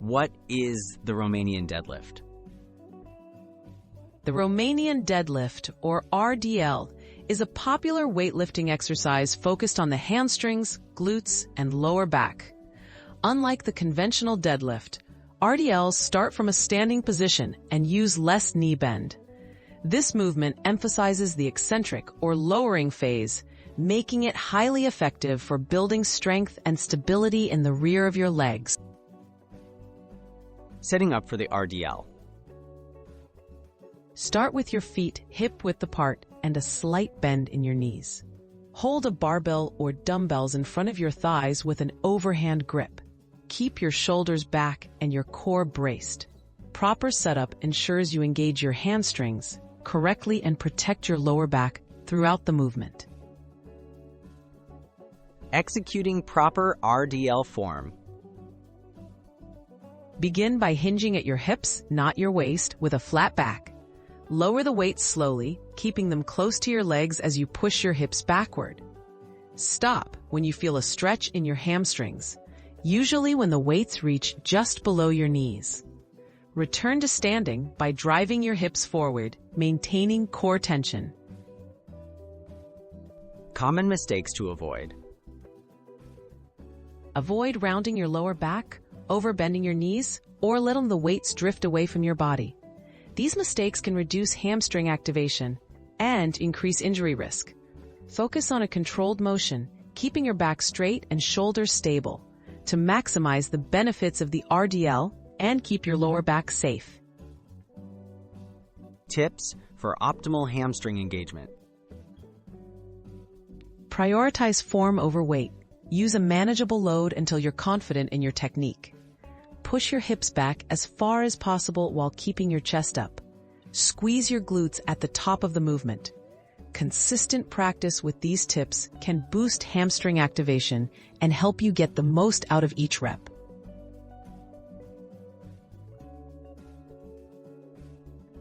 What is the Romanian deadlift? The Romanian Deadlift, or RDL, is a popular weightlifting exercise focused on the hamstrings, glutes, and lower back. Unlike the conventional deadlift, RDLs start from a standing position and use less knee bend. This movement emphasizes the eccentric or lowering phase, making it highly effective for building strength and stability in the rear of your legs. Setting up for the RDL. Start with your feet hip-width apart and a slight bend in your knees. Hold a barbell or dumbbells in front of your thighs with an overhand grip. Keep your shoulders back and your core braced. Proper setup ensures you engage your hamstrings correctly and protect your lower back throughout the movement. Executing proper RDL form. Begin by hinging at your hips, not your waist, with a flat back. Lower the weights slowly, keeping them close to your legs as you push your hips backward. Stop when you feel a stretch in your hamstrings, usually when the weights reach just below your knees. Return to standing by driving your hips forward, maintaining core tension. Common mistakes to avoid. Avoid rounding your lower back, overbending your knees, or letting the weights drift away from your body. These mistakes can reduce hamstring activation and increase injury risk. Focus on a controlled motion, keeping your back straight and shoulders stable to maximize the benefits of the RDL and keep your lower back safe. Tips for optimal hamstring engagement. Prioritize form over weight. Use a manageable load until you're confident in your technique. Push your hips back as far as possible while keeping your chest up. Squeeze your glutes at the top of the movement. Consistent practice with these tips can boost hamstring activation and help you get the most out of each rep.